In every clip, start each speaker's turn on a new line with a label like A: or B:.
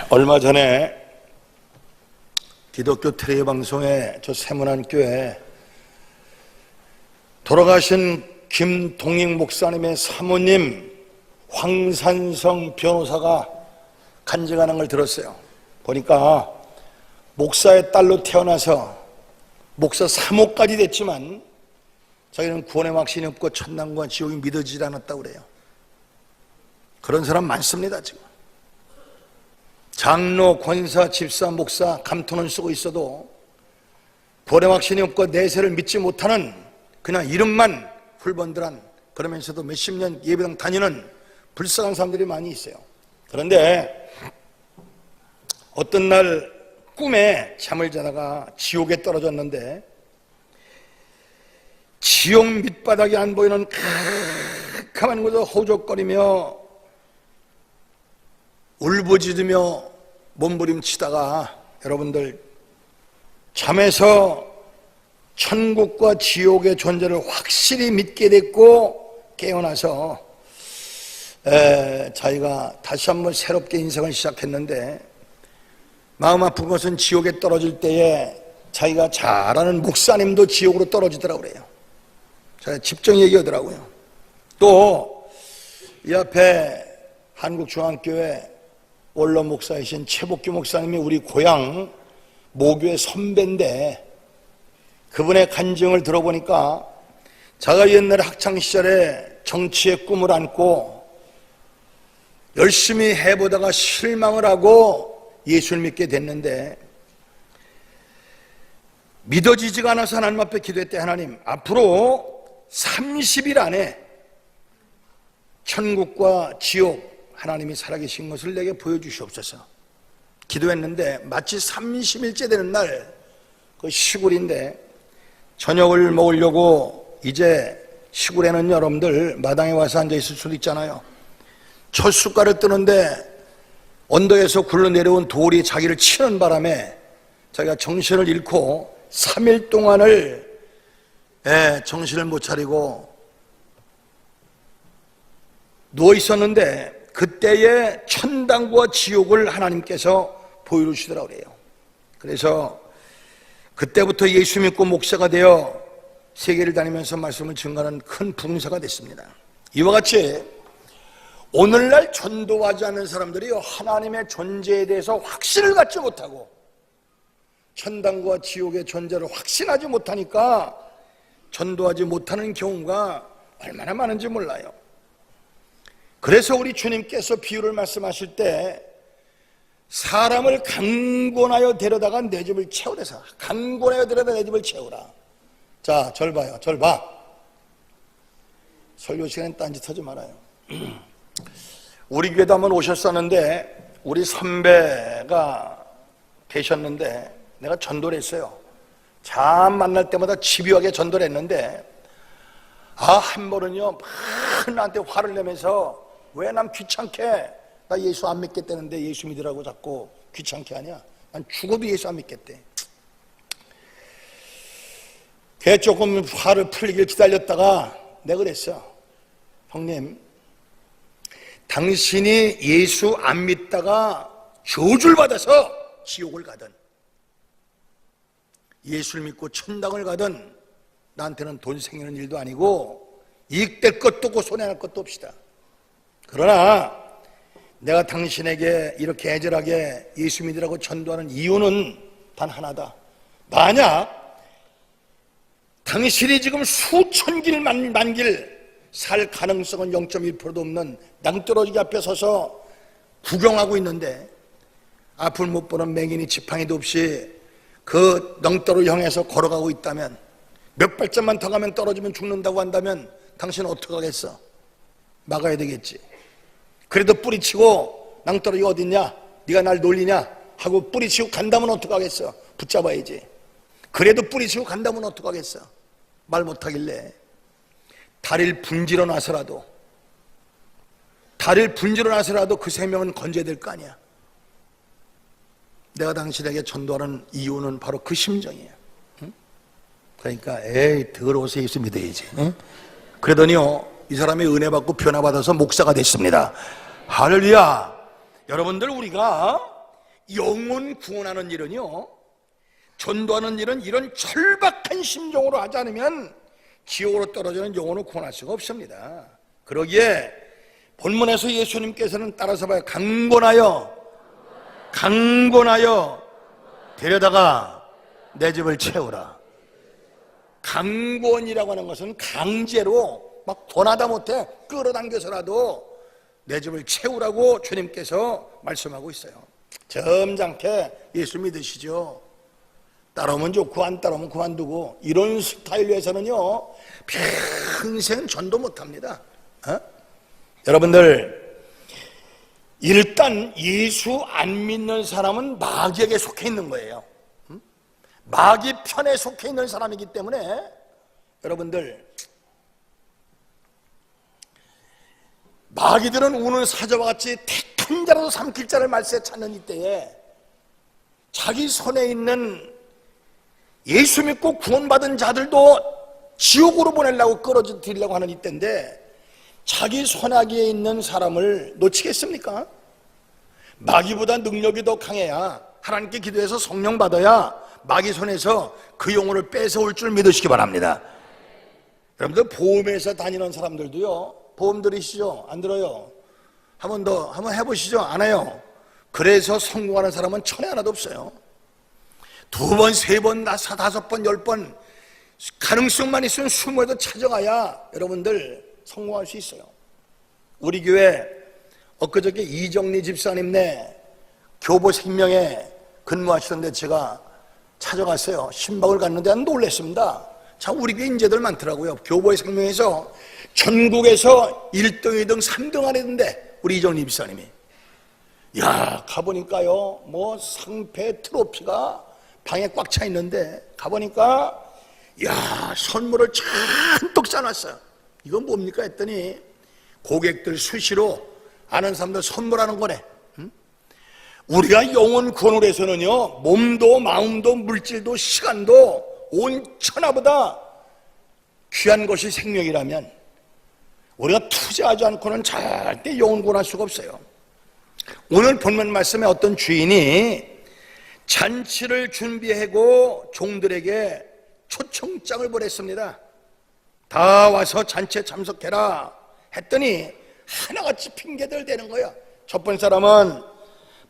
A: 얼마 전에 기독교 텔레비 방송에 저 세문안교회 돌아가신 김동익 목사님의 사모님 황산성 변호사가 간증하는 걸 들었어요. 보니까 목사의 딸로 태어나서 목사 사모까지 됐지만 자기는 구원의 확신이 없고 천당과 지옥이 믿어지지 않았다고 그래요. 그런 사람 많습니다. 지금 장로, 권사, 집사, 목사 감투는 쓰고 있어도 구원의 확신이 없고 내세를 믿지 못하는 그냥 이름만 훌번들한, 그러면서도 몇십 년 예배당 다니는 불쌍한 사람들이 많이 있어요. 그런데 어떤 날 꿈에 잠을 자다가 지옥에 떨어졌는데 지옥 밑바닥이 안 보이는 캄캄한 곳에서 호적거리며 울부짖으며 몸부림치다가 여러분들 잠에서 천국과 지옥의 존재를 확실히 믿게 됐고 깨어나서 자기가 다시 한번 새롭게 인생을 시작했는데, 마음 아픈 것은 지옥에 떨어질 때에 자기가 잘 아는 목사님도 지옥으로 떨어지더라고 그래요. 제가 집중 얘기하더라고요. 또 이 앞에 한국중앙교회 원로 목사이신 최복규 목사님이 우리 고향 모교의 선배인데, 그분의 간증을 들어보니까 자가 옛날에 학창시절에 정치의 꿈을 안고 열심히 해보다가 실망을 하고 예수를 믿게 됐는데, 믿어지지가 않아서 하나님 앞에 기도했대. 하나님, 앞으로 30일 안에 천국과 지옥 하나님이 살아계신 것을 내게 보여주시옵소서. 기도했는데 마치 30일째 되는 날, 그 시골인데 저녁을 먹으려고 이제 시골에는 여러분들 마당에 와서 앉아있을 수도 있잖아요. 첫 숟갈을 뜨는데 언덕에서 굴러내려온 돌이 자기를 치는 바람에 자기가 정신을 잃고 3일 동안을 정신을 못 차리고 누워 있었는데, 그때의 천당과 지옥을 하나님께서 보여주시더라고 그래요. 그래서 그때부터 예수 믿고 목사가 되어 세계를 다니면서 말씀을 증거하는 큰 부흥사가 됐습니다. 이와 같이 오늘날 전도하지 않는 사람들이 하나님의 존재에 대해서 확신을 갖지 못하고 천당과 지옥의 존재를 확신하지 못하니까 전도하지 못하는 경우가 얼마나 많은지 몰라요. 그래서 우리 주님께서 비유를 말씀하실 때 사람을 강권하여 데려다가 내 집을 채우래서, 강권하여 데려다 내 집을 채우라. 자, 절 봐요. 절 봐. 설교 시간엔 딴짓 하지 말아요. 우리 교회도 한번 오셨었는데 우리 선배가 계셨는데 내가 전도를 했어요. 참 만날 때마다 집요하게 전도를 했는데, 한 번은요 막 나한테 화를 내면서 왜 난 귀찮게, 나 예수 안 믿겠다는데 예수 믿으라고 자꾸 귀찮게 하냐, 난 죽어도 예수 안 믿겠대. 걔 조금 화를 풀리길 기다렸다가 내가 그랬어. 형님, 당신이 예수 안 믿다가 저주를 받아서 지옥을 가든 예수를 믿고 천당을 가든 나한테는 돈 생기는 일도 아니고 이익될 것도 없고 손해날 것도 없시다. 그러나 내가 당신에게 이렇게 애절하게 예수 믿으라고 전도하는 이유는 단 하나다. 만약 당신이 지금 수천 길 만 길 살 가능성은 0.1%도 없는 낭떠러지 앞에 서서 구경하고 있는데 앞을 못 보는 맹인이 지팡이도 없이 그 낭떠러 향해서 걸어가고 있다면, 몇 발짝만 더 가면 떨어지면 죽는다고 한다면 당신은 어떻게 하겠어? 막아야 되겠지. 그래도 뿌리치고 낭떠러지가 어딨냐, 네가 날 놀리냐 하고 뿌리치고 간다면 어떻게 하겠어? 붙잡아야지. 그래도 뿌리치고 간다면 어떻게 하겠어? 말 못하길래 다리를 분질러 놔서라도 그 생명은 건져야 될 거 아니야. 내가 당신에게 전도하는 이유는 바로 그 심정이에요. 그러니까 에이 더러워서 예수 믿어야지. 그러더니요 이 사람이 은혜 받고 변화 받아서 목사가 됐습니다. 할렐루야. 여러분들, 우리가 영혼 구원하는 일은요, 전도하는 일은 이런 절박한 심정으로 하지 않으면 지옥으로 떨어지는 영혼을 구원할 수가 없습니다. 그러기에 본문에서 예수님께서는 따라서 봐요. 강권하여 데려다가 내 집을 채우라. 강권이라고 하는 것은 강제로 막 권하다 못해 끌어당겨서라도 내 집을 채우라고 주님께서 말씀하고 있어요. 점잖게 예수 믿으시죠. 따라오면 좋고 안 따라오면 그만두고, 이런 스타일로 해서는요 평생 전도 못합니다. 여러분들, 일단 예수 안 믿는 사람은 마귀에게 속해 있는 거예요. 마귀 편에 속해 있는 사람이기 때문에 여러분들, 마귀들은 오늘 사자와 같이 택한 자라도 삼킬 자를 말세에 찾는 이때에 자기 손에 있는 예수 믿고 구원받은 자들도 지옥으로 보내려고 끌어들이려고 하는 이때인데, 자기 손아귀에 있는 사람을 놓치겠습니까? 마귀보다 능력이 더 강해야, 하나님께 기도해서 성령 받아야 마귀 손에서 그 영혼을 뺏어올 줄 믿으시기 바랍니다. 여러분들, 보험회사 다니는 사람들도요, 보험 들으시죠? 안 들어요? 한번 해보시죠? 안 해요? 그래서 성공하는 사람은 천에 하나도 없어요. 2번, 3번, 5번, 10번 가능성만 있으면 20에도 찾아가야 여러분들 성공할 수 있어요. 우리 교회 엊그저께 이정리 집사님네 교보생명에 근무하시던데 제가 찾아갔어요. 신방을 갔는데 놀랐습니다. 참, 우리 교회 인재들 많더라고요. 교보생명에서 전국에서 1등, 2등, 3등 하는데 우리 이정리 집사님이, 야, 가보니까요 뭐 상패 트로피가 방에 꽉 차 있는데, 가보니까 야, 선물을 잔뜩 싸놨어요. 이건 뭡니까 했더니 고객들 수시로 아는 사람들 선물하는 거네. 우리가 영혼 구원을 해서는요, 몸도 마음도 물질도 시간도 온 천하보다 귀한 것이 생명이라면 우리가 투자하지 않고는 절대 영혼 구원할 수가 없어요. 오늘 본문 말씀에 어떤 주인이 잔치를 준비하고 종들에게 초청장을 보냈습니다. 다 와서 잔치에 참석해라 했더니 하나같이 핑계들 대는 거야. 첫 번째 사람은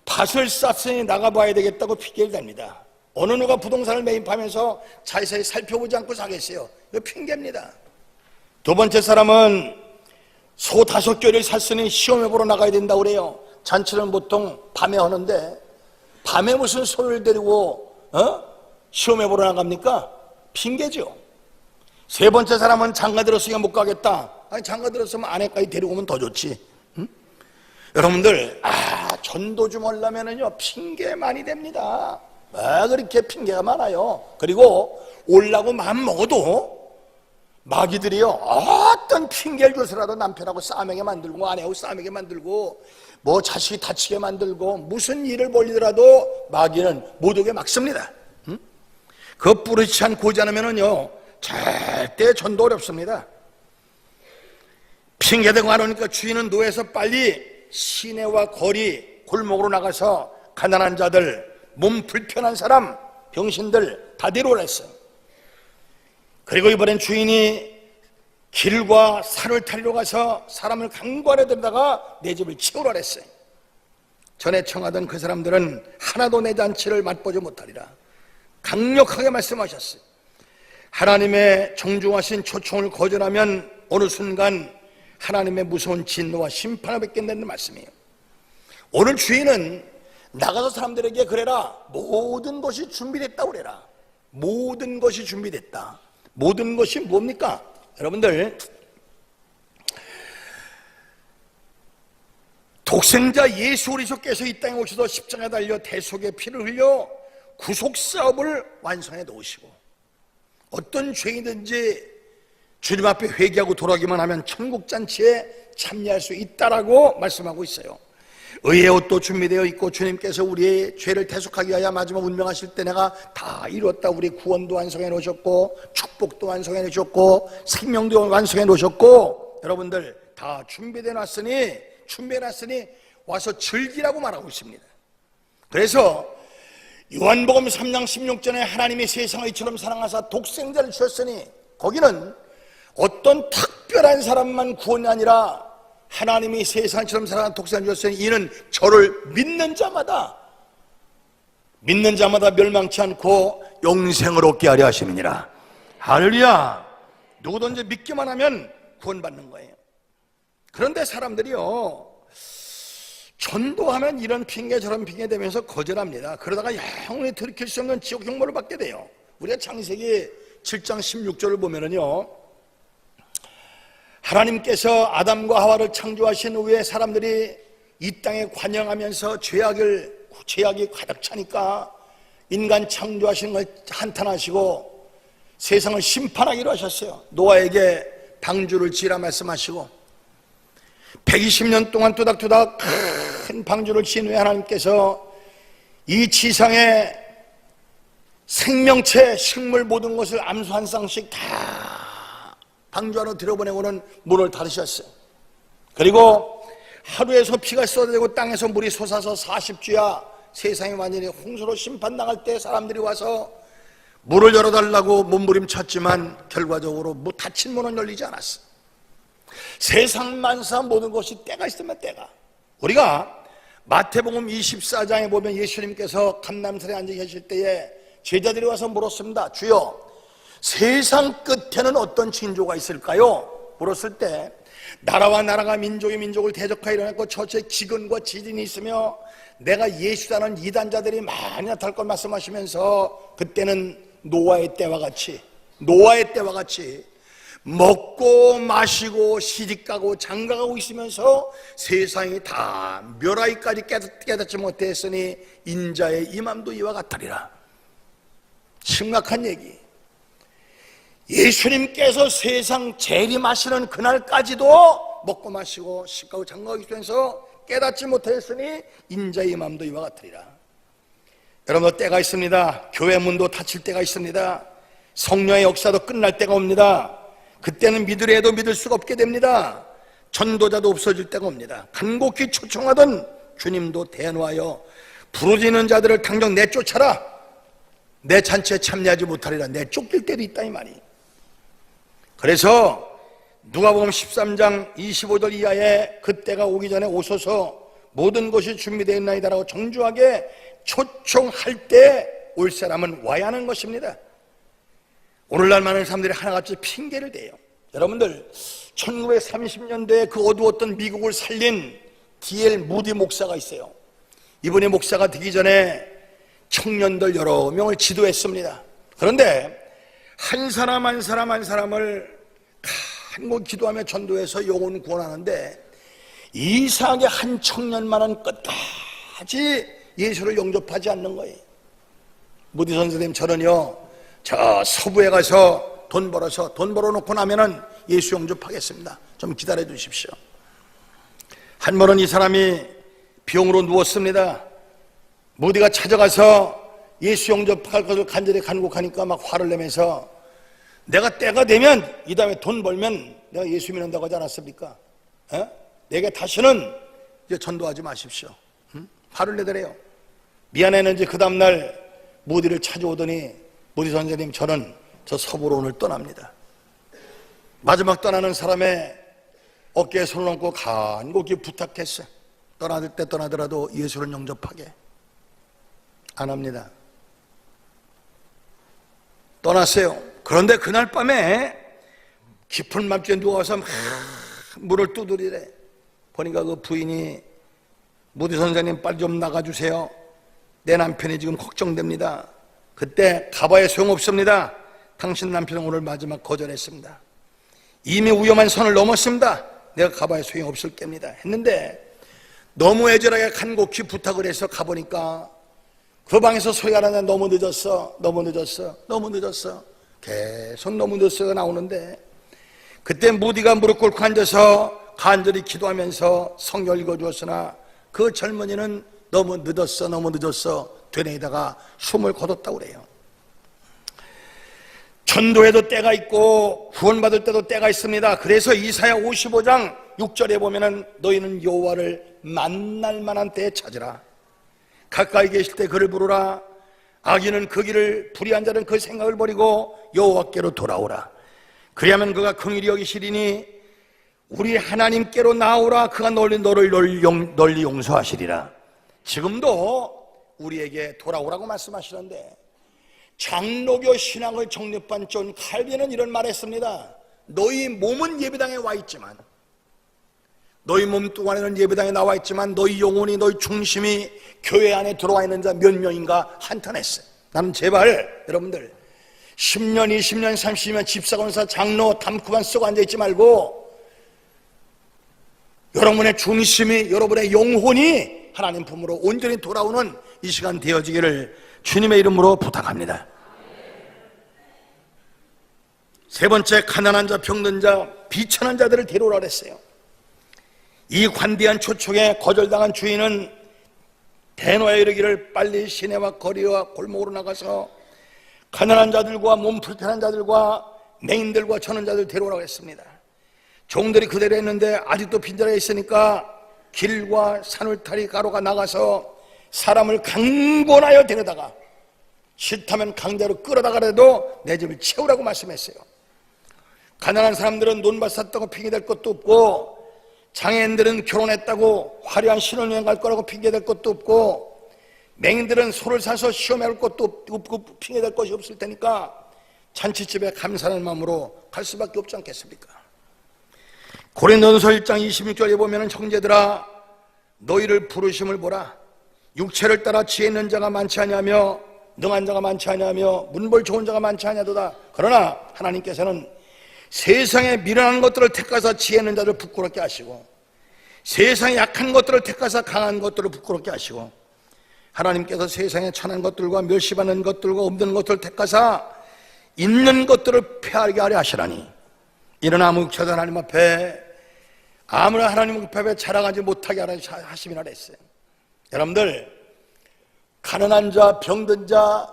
A: 밭을 쌌으니 나가봐야 되겠다고 핑계를 댑니다. 어느 누가 부동산을 매입하면서 자세히 살펴보지 않고 사겠어요? 이거 핑계입니다. 두 번째 사람은 소 5껴를 샀으니 시험해 보러 나가야 된다고 그래요. 잔치는 보통 밤에 하는데 밤에 무슨 소를 데리고 시험해 보러 나갑니까? 핑계죠. 세 번째 사람은 장가 들었으니까 못 가겠다. 아니, 장가 들었으면 아내까지 데리고 오면 더 좋지. 여러분들, 전도 좀 하려면은요 핑계 많이 됩니다. 그렇게 핑계가 많아요. 그리고 올라고 마음 먹어도 마귀들이요 어떤 핑계를 줘서라도 남편하고 싸매게 만들고 아내하고 싸매게 만들고 뭐 자식이 다치게 만들고 무슨 일을 벌리더라도 마귀는 못 오게 막습니다. 그거 뿌리치 않고 오지 않으면은요 절대 전도 어렵습니다. 핑계대고 안 오니까 주인은 노에서 빨리 시내와 거리 골목으로 나가서 가난한 자들, 몸 불편한 사람, 병신들 다 데려오라 했어요. 그리고 이번엔 주인이 길과 산을 타러 가서 사람을 강권에 들다가 내 집을 채우라 했어요. 전에 청하던 그 사람들은 하나도 내 잔치를 맛보지 못하리라 강력하게 말씀하셨어요. 하나님의 정중하신 초청을 거절하면 어느 순간 하나님의 무서운 진노와 심판을 받게 된다는 말씀이에요. 오늘 주인은 나가서 사람들에게 그래라, 모든 것이 준비됐다고 그래라. 모든 것이 준비됐다. 모든 것이 뭡니까? 여러분들, 독생자 예수 그리스도께서 이 땅에 오셔서 십자가에 달려 대속의 피를 흘려 구속사업을 완성해 놓으시고 어떤 죄인든지 주님 앞에 회개하고 돌아오기만 하면 천국잔치에 참여할 수 있다라고 말씀하고 있어요. 의의 옷도 준비되어 있고 주님께서 우리의 죄를 대속하기 위하여 마지막 운명하실 때 내가 다 이뤘다. 우리 구원도 완성해 놓으셨고 축복도 완성해 놓으셨고 생명도 완성해 놓으셨고 여러분들 다 준비해 놨으니 와서 즐기라고 말하고 있습니다. 그래서 요한복음 3장 16절에 하나님이 세상을 이처럼 사랑하사 독생자를 주셨으니, 거기는 어떤 특별한 사람만 구원이 아니라 하나님이 세상처럼 사랑하는 독생자를 주셨으니 이는 저를 믿는 자마다 멸망치 않고 영생을 얻게 하려 하심이니라. 할렐루야. 누구든지 믿기만 하면 구원받는 거예요. 그런데 사람들이요, 전도하면 이런 핑계 저런 핑계 대면서 거절합니다. 그러다가 영원히 들킬 수 없는 지옥 형벌을 받게 돼요. 우리가 창세기 7장 16절을 보면은요, 하나님께서 아담과 하와를 창조하신 후에 사람들이 이 땅에 관영하면서 죄악이 가득 차니까 인간 창조하신 걸 한탄하시고 세상을 심판하기로 하셨어요. 노아에게 방주를 지으라 말씀하시고 120년 동안 또닥또닥 큰 방주를 지은 후에 하나님께서 이 지상에 생명체, 식물 모든 것을 암수 한 쌍씩 다 방주 안으로 들여보내고는 문을 닫으셨어요. 그리고 하루에서 피가 쏟아지고 땅에서 물이 솟아서 40주야 세상이 완전히 홍수로 심판당할 때 사람들이 와서 문을 열어달라고 몸부림쳤지만 결과적으로 닫힌 문은 열리지 않았어. 세상 만사 모든 것이 때가 있으면 때가. 우리가 마태복음 24장에 보면 예수님께서 감람산에 앉아 계실 때에 제자들이 와서 물었습니다. 주여, 세상 끝에는 어떤 징조가 있을까요? 물었을 때 나라와 나라가 민족이 민족을 대적하여 일어났고 저처에 기근과 지진이 있으며 내가 예수라는 이단자들이 많이 나타날 걸 말씀하시면서 그때는 노아의 때와 같이 먹고 마시고 시집가고 장가가고 있으면서 세상이 다 멸하기까지 깨닫지 못했으니 인자의 임함도 이와 같으리라. 심각한 얘기. 예수님께서 세상 재림하시는 그날까지도 먹고 마시고 시집가고 장가가고 있으면서 깨닫지 못했으니 인자의 임함도 이와 같으리라. 여러분, 때가 있습니다. 교회 문도 닫힐 때가 있습니다. 성령의 역사도 끝날 때가 옵니다. 그때는 믿으려 해도 믿을 수가 없게 됩니다. 전도자도 없어질 때가 옵니다. 간곡히 초청하던 주님도 대노하여 부르짖는 자들을 당장 내쫓아라. 내 잔치에 참여하지 못하리라. 내쫓길 때도 있다 이 말이. 그래서 누가복음 13장 25절 이하에 그때가 오기 전에 오소서 모든 것이 준비되어 있나이다라고 정중하게 초청할 때 올 사람은 와야 하는 것입니다. 오늘날 많은 사람들이 하나같이 핑계를 대요. 여러분들, 1930년대에 그 어두웠던 미국을 살린 D.L. 무디 목사가 있어요. 이분이 목사가 되기 전에 청년들 여러 명을 지도했습니다. 그런데 한 사람 한 사람을 간곡히 기도하며 전도해서 영혼 구원하는데 이상하게 한 청년만은 끝까지 예수를 영접하지 않는 거예요. 무디 선생님, 저는요 저 서부에 가서 돈 벌어놓고 나면은 예수 영접하겠습니다. 좀 기다려 주십시오. 한 번은 이 사람이 병으로 누웠습니다. 무디가 찾아가서 예수 영접할 것을 간절히 간곡하니까 막 화를 내면서 내가 때가 되면 이 다음에 돈 벌면 내가 예수 믿는다고 하지 않았습니까? 내게 다시는 이제 전도하지 마십시오. 화를 내더래요. 미안했는지 그 다음날 무디를 찾아오더니 무디 선생님, 저는 저 서부로 오늘 떠납니다. 마지막 떠나는 사람의 어깨에 손을 얹고 간곡히 부탁했어요. 떠나들 때 떠나더라도 예수를 영접하게. 안 합니다. 떠났어요. 그런데 그날 밤에 깊은 밤중에 누워서 막 문을 두드리래. 보니까 그 부인이 무디 선생님 빨리 좀 나가주세요. 내 남편이 지금 걱정됩니다. 그때 가봐야 소용없습니다. 당신 남편은 오늘 마지막 거절했습니다. 이미 위험한 선을 넘었습니다. 내가 가봐야 소용없을 겁니다. 했는데 너무 애절하게 간곡히 부탁을 해서 가보니까 그 방에서 소리가 나는데 너무 늦었어. 계속 너무 늦었어가 나오는데 그때 무디가 무릎 꿇고 앉아서 간절히 기도하면서 성경 읽어주었으나 그 젊은이는 너무 늦었어 되뇌이다가 숨을 거뒀다고 그래요. 전도에도 때가 있고 구원받을 때도 때가 있습니다. 그래서 이사야 55장 6절에 보면은 너희는 여호와를 만날 만한 때에 찾으라. 가까이 계실 때 그를 부르라. 악인은 그 길을, 불의한 자는 그 생각을 버리고 여호와께로 돌아오라. 그리하면 그가 긍휼히 여기시리니 우리 하나님께로 나오라. 그가 너를 널리 용서하시리라. 지금도 우리에게 돌아오라고 말씀하시는데, 장로교 신앙을 정립한 존 칼빈은 이런 말 했습니다. 너희 몸은 예배당에 와 있지만, 너희 몸뚱 안에는 예배당에 나와 있지만 너희 영혼이, 너희 중심이 교회 안에 들어와 있는 자 몇 명인가 한탄했어요. 나는 제발 여러분들 10년, 20년, 30년 집사건사 장로 담크만 쓰고 앉아있지 말고 여러분의 중심이, 여러분의 영혼이 하나님 품으로 온전히 돌아오는 이 시간 되어지기를 주님의 이름으로 부탁합니다. 세 번째, 가난한 자, 병든 자, 비천한 자들을 데려오라 그랬어요. 이 관대한 초청에 거절당한 주인은 대노하여 이르기를 빨리 시내와 거리와 골목으로 나가서 가난한 자들과 몸 불편한 자들과 맹인들과 저는 자들 데려오라고 했습니다. 종들이 그대로 했는데 아직도 빈자리가 있으니까 길과 산울타리 가로가 나가서 사람을 강권하여 데려다가 싫다면 강제로 끌어다가라도 내 집을 채우라고 말씀했어요. 가난한 사람들은 논밭 샀다고 핑계댈 것도 없고, 장애인들은 결혼했다고 화려한 신혼여행 갈 거라고 핑계댈 것도 없고, 맹인들은 소를 사서 시험해 올 것도 없고 핑계댈 것이 없을 테니까 잔치집에 감사하는 마음으로 갈 수밖에 없지 않겠습니까? 고린도전서 1장 26절에 보면 형제들아 너희를 부르심을 보라. 육체를 따라 지혜 있는 자가 많지 아니하며 능한 자가 많지 아니하며 문벌 좋은 자가 많지 아니하도다. 그러나 하나님께서는 세상에 미련한 것들을 택하사 지혜 있는 자를 부끄럽게 하시고, 세상에 약한 것들을 택하사 강한 것들을 부끄럽게 하시고, 하나님께서 세상에 천한 것들과 멸시받는 것들과 없는 것들을 택하사 있는 것들을 폐하게 하려 하시라니. 이는 아무 육체도 하나님 앞에, 아무나 하나님 앞에 자랑하지 못하게 하심이라 했어요. 여러분들, 가난한 자, 병든 자,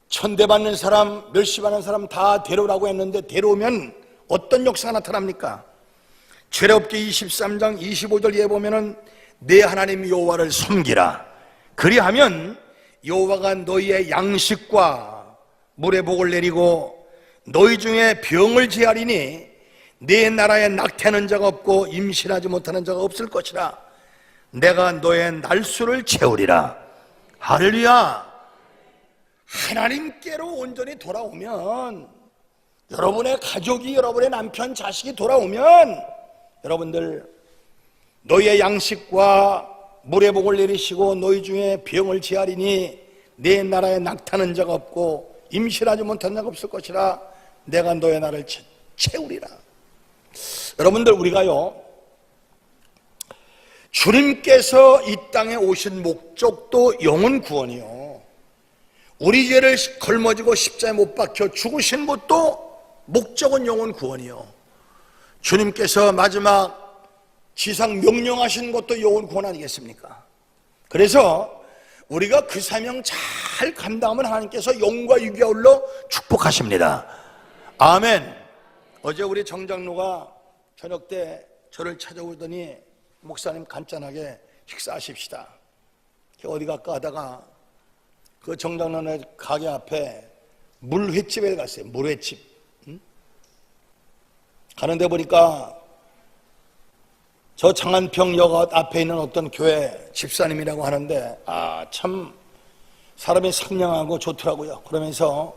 A: 천대받는 사람, 멸시받는 사람 다 데려오라고 했는데 데려오면 어떤 역사가 나타납니까? 출애굽기 23장 25절에 보면은 내 하나님 여호와를 섬기라. 그리하면 여호와가 너희의 양식과 물의 복을 내리고 너희 중에 병을 제하리니 내 나라에 낙태하는 자가 없고 임신하지 못하는 자가 없을 것이라. 내가 너의 날수를 채우리라. 할렐루야. 하나님께로 온전히 돌아오면, 여러분의 가족이, 여러분의 남편, 자식이 돌아오면 여러분들 너희의 양식과 물의 복을 내리시고 너희 중에 병을 제하리니 내 나라에 낙타는 자가 없고 임신하지 못한 자가 없을 것이라. 내가 너의 나를 채우리라. 여러분들, 우리가요 주님께서 이 땅에 오신 목적도 영혼 구원이요, 우리 죄를 걸머지고 십자가에 못 박혀 죽으신 것도 목적은 영혼 구원이요, 주님께서 마지막 지상 명령하신 것도 영혼 구원 아니겠습니까? 그래서 우리가 그 사명 잘 감당하면 하나님께서 영과 유기가 올려 축복하십니다. 아멘. 어제 우리 정장로가 저녁 때 저를 찾아오더니 목사님 간단하게 식사하십시다. 어디 갈까 하다가 그 정장로네 가게 앞에 물횟집에 갔어요. 물횟집. 가는데 보니까 저 장안평역 앞에 있는 어떤 교회 집사님이라고 하는데, 참 사람이 상냥하고 좋더라고요. 그러면서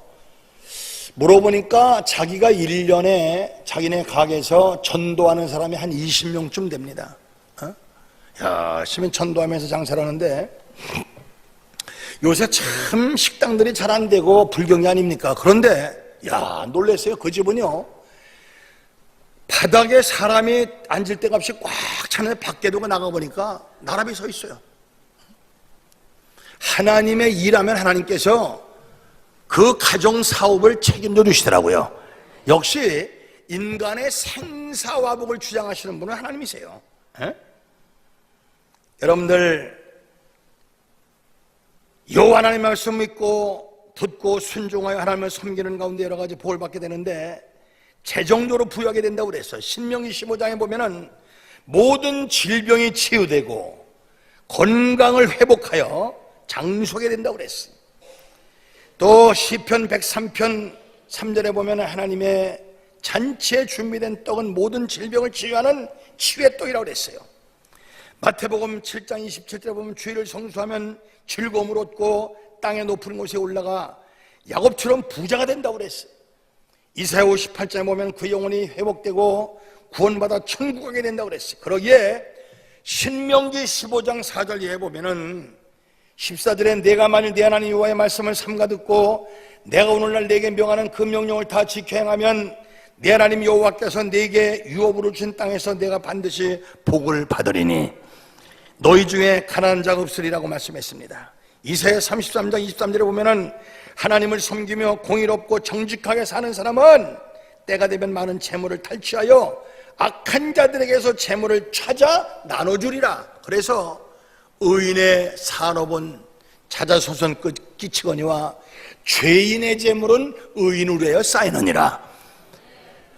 A: 물어보니까 자기가 1년에 자기네 가게에서 전도하는 사람이 한 20명쯤 됩니다. 열심히 전도하면서 장사를 하는데, 요새 참 식당들이 잘 안 되고 불경이 아닙니까? 그런데 놀랐어요. 그 집은요 바닥에 사람이 앉을 데가 없이 꽉 차는데 밖에 두고 나가보니까 나랍이 서 있어요. 하나님의 일하면 하나님께서 그 가정 사업을 책임져 주시더라고요. 역시 인간의 생사화복을 주장하시는 분은 하나님이세요. 여러분들, 여호와 하나님 말씀 믿고 듣고 순종하여 하나님을 섬기는 가운데 여러 가지 복을 받게 되는데 재정적으로 부유하게 된다고 그랬어요. 신명기 15장에 보면은 모든 질병이 치유되고 건강을 회복하여 장수하게 된다고 그랬어요. 또 시편 103편 3절에 보면 하나님의 잔치에 준비된 떡은 모든 질병을 치유하는 치유의 떡이라고 그랬어요. 마태복음 7장 27절에 보면 주의를 성수하면 즐거움을 얻고 땅의 높은 곳에 올라가 야곱처럼 부자가 된다고 그랬어요. 이사야 58장에 보면 그 영혼이 회복되고 구원받아 천국 가게 된다고 그랬어요. 그러기에 신명기 15장 4절 이하에 보면은 14절에 내가 만일 내 하나님 여호와의 말씀을 삼가 듣고 내가 오늘날 내게 명하는 그 명령을 다 지켜 행하면 내 하나님 여호와께서 내게 유업으로 준 땅에서 내가 반드시 복을 받으리니 너희 중에 가난한 자가 없으리라고 말씀했습니다. 이사야 33장 23절에 보면은 하나님을 섬기며 공의롭고 정직하게 사는 사람은 때가 되면 많은 재물을 탈취하여 악한 자들에게서 재물을 찾아 나눠주리라. 그래서 의인의 산업은 찾아서선 끼치거니와 죄인의 재물은 의인으로 하여 쌓이느니라.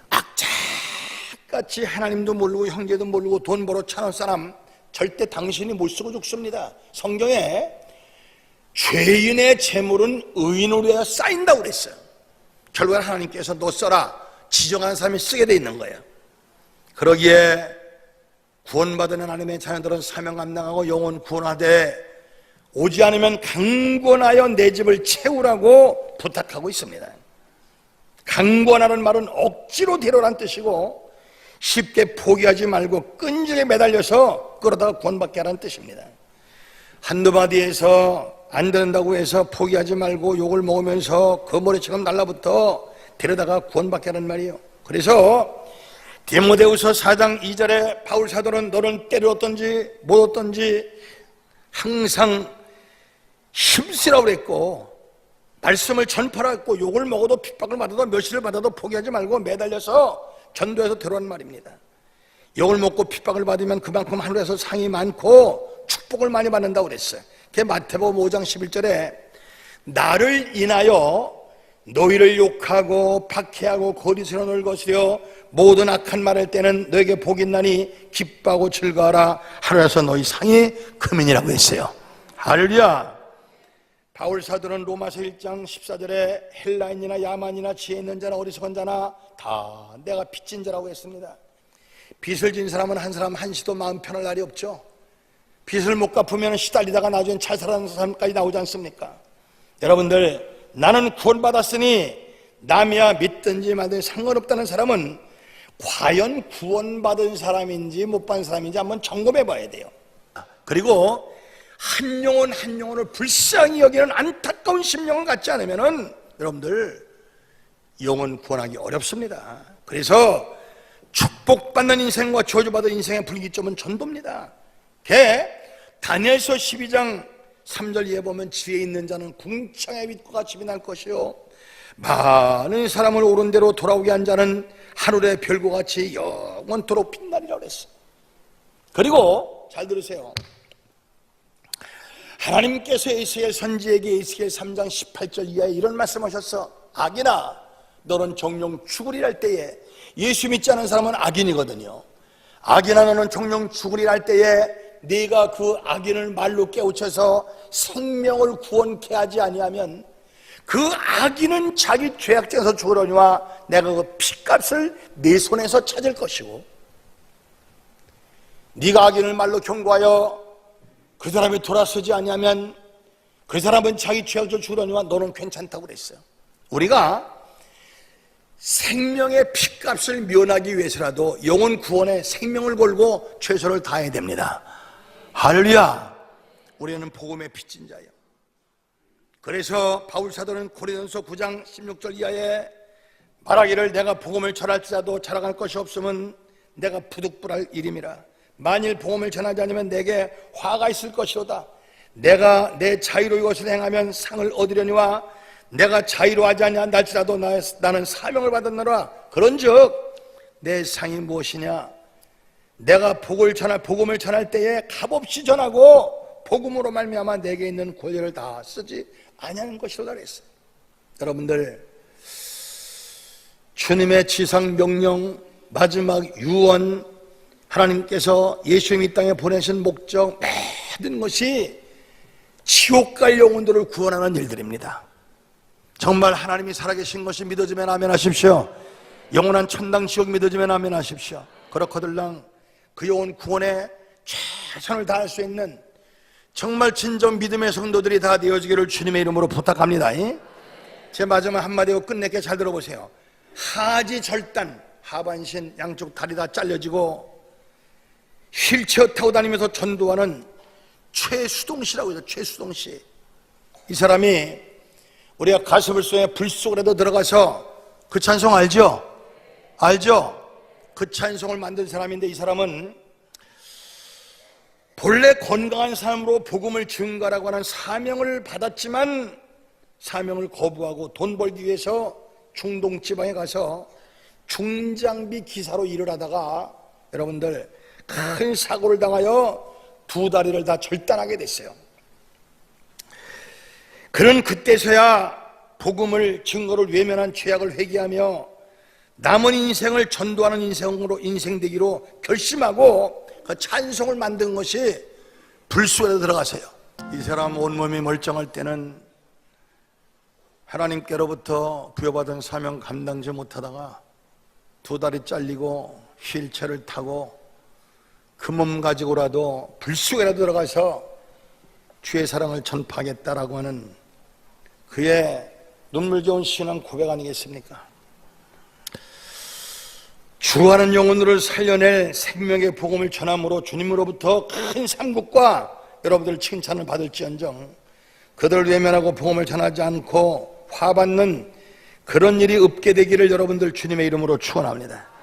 A: 악착같이 하나님도 모르고 형제도 모르고 돈 벌어 차는 사람 절대 당신이 못 쓰고 죽습니다. 성경에 죄인의 재물은 의인으로 하여 쌓인다고 그랬어요. 결국은 하나님께서 너 써라 지정한 사람이 쓰게 돼 있는 거예요. 그러기에 구원받은 하나님의 자녀들은 사명 감당하고 영혼 구원하되 오지 않으면 강권하여 내 집을 채우라고 부탁하고 있습니다. 강권하는 말은 억지로 데려란 뜻이고 쉽게 포기하지 말고 끈질게 매달려서 끌어다가 구원받게 하라는 뜻입니다. 한두 마디에서 안 된다고 해서 포기하지 말고 욕을 먹으면서 거머리처럼 날라붙어 데려다가 구원받게 하는 말이에요. 그래서 디모데후서 4장 2절에 바울 사도는 너는 때렸던지 못 얻던지 항상 힘쓰라고 그랬고 말씀을 전파라고 했고 욕을 먹어도 핍박을 받아도 멸시를 받아도 포기하지 말고 매달려서 전도해서 들어온 말입니다. 욕을 먹고 핍박을 받으면 그만큼 하늘에서 상이 많고 축복을 많이 받는다고 그랬어요. 그게 마태복음 5장 11절에 나를 인하여 너희를 욕하고 박해하고 거짓으로 놀 것이요 모든 악한 말할 때는 너에게 복이 있나니 기뻐하고 즐거워라 하늘에서 너희 상이 크민이라고 했어요. 할렐루야. 바울 사도는 로마서 1장 14절에 헬라인이나 야만이나 지혜 있는 자나 어리석은 자나 다 내가 빚진 자라고 했습니다. 빚을 진 사람은 한 사람 한시도 마음 편할 날이 없죠. 빚을 못 갚으면 시달리다가 나중엔 잘 살아가는 사람까지 나오지 않습니까? 여러분들 나는 구원받았으니 남이야 믿든지 말든지 상관없다는 사람은 과연 구원받은 사람인지 못 받은 사람인지 한번 점검해 봐야 돼요. 그리고 한 영혼 한 영혼을 불쌍히 여기는 안타까운 심령을 갖지 않으면 여러분들 영혼 구원하기 어렵습니다. 그래서 축복받는 인생과 저주받은 인생의 분기점은 전도입니다. 다니엘서 12장 3절 이에 보면 지혜 있는 자는 궁창의 빛과 같이 빛날 것이요 많은 사람을 옳은 대로 돌아오게 한 자는 하늘의 별과 같이 영원토록 빛나리라고 했어요. 그리고 잘 들으세요. 하나님께서 에스겔 선지에게 에스겔 3장 18절 이하에 이런 말씀하셨어. 악인아 너는 정령 죽으리라 할 때에, 예수 믿지 않은 사람은 악인이거든요. 악인아 너는 정령 죽으리라 할 때에 네가 그 악인을 말로 깨우쳐서 생명을 구원케 하지 아니하면 그 악인은 자기 죄악에서 죽으려니와 내가 그 핏값을 내 손에서 찾을 것이고, 네가 악인을 말로 경고하여 그 사람이 돌아서지 아니하면 그 사람은 자기 죄악에서 죽으려니와 너는 괜찮다고 그랬어요. 우리가 생명의 핏값을 면하기 위해서라도 영혼 구원에 생명을 걸고 최선을 다해야 됩니다. 할렐루야. 우리는 복음의 빚진 자예요. 그래서 바울 사도는 고린도서 9장 16절 이하에 말하기를 내가 복음을 전할지라도 자랑할 것이 없으면 내가 부득불할 일임이라. 만일 복음을 전하지 않으면 내게 화가 있을 것이로다. 내가 내 자유로 이것을 행하면 상을 얻으려니와 내가 자유로하지 아니할지라도 나는 사명을 받았노라. 그런즉 내 상이 무엇이냐? 내가 복음을 전할 때에 값없이 전하고 복음으로 말미암아 내게 있는 권리를 다 쓰지 아니하는 것이로다 그랬어요. 여러분들 주님의 지상 명령 마지막 유언, 하나님께서 예수님 이 땅에 보내신 목적 모든 것이 지옥 갈 영혼들을 구원하는 일들입니다. 정말 하나님이 살아계신 것이 믿어지면 아멘 하십시오. 영원한 천당 지옥 믿어지면 아멘 하십시오. 그렇거들랑 그 영혼 구원에 최선을 다할 수 있는 정말 진정 믿음의 성도들이 다 되어지기를 주님의 이름으로 부탁합니다. 제 마지막 한마디로 끝낼게. 잘 들어보세요. 하지절단, 하반신 양쪽 다리 다 잘려지고 휠체어 타고 다니면서 전도하는 최수동 씨라고 해서 최수동 씨, 이 사람이 우리가 가슴을 쏘에 불 속으로도 들어가서 그 찬송 알죠? 알죠? 그 찬송을 만든 사람인데, 이 사람은 본래 건강한 삶으로 복음을 증가하라고 하는 사명을 받았지만 사명을 거부하고 돈 벌기 위해서 중동 지방에 가서 중장비 기사로 일을 하다가 여러분들 큰 사고를 당하여 두 다리를 다 절단하게 됐어요. 그는 그때서야 복음을 증거를 외면한 죄악을 회개하며 남은 인생을 전도하는 인생되기로 결심하고 그 찬송을 만든 것이 불속에 들어가세요. 이 사람 온몸이 멀쩡할 때는 하나님께로부터 부여받은 사명 감당지 못하다가 두 다리 잘리고 휠체어를 타고 그 몸 가지고라도 불속에라도 들어가서 주의 사랑을 전파하겠다라고 하는 그의 눈물겨운 신앙 고백 아니겠습니까? 주하는 영혼들을 살려낼 생명의 복음을 전함으로 주님으로부터 큰 상급과 여러분들 칭찬을 받을지언정 그들을 외면하고 복음을 전하지 않고 화받는 그런 일이 없게 되기를 여러분들 주님의 이름으로 축원합니다.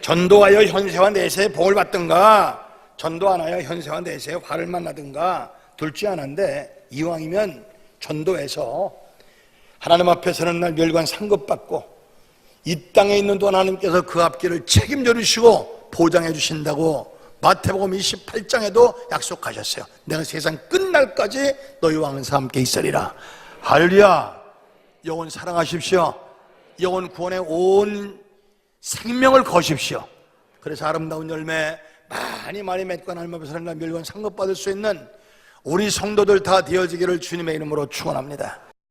A: 전도하여 현세와 내세에 복을 받든가 전도 안 하여 현세와 내세에 화를 만나든가 둘째 하나인데, 이왕이면 전도해서 하나님 앞에 서는 날 멸관 상급받고 이 땅에 있는 동안 하나님께서 그 앞길을 책임져 주시고 보장해 주신다고 마태복음 28장에도 약속하셨어요. 내가 세상 끝날까지 너희와 항상 함께 있으리라. 할렐루야. 영혼 사랑하십시오. 영혼 구원에 온 생명을 거십시오. 그래서 아름다운 열매 많이 맺고 하나님 앞에 서는 날 멸관 상급받을 수 있는 우리 성도들 다 되어지기를 주님의 이름으로 축원합니다.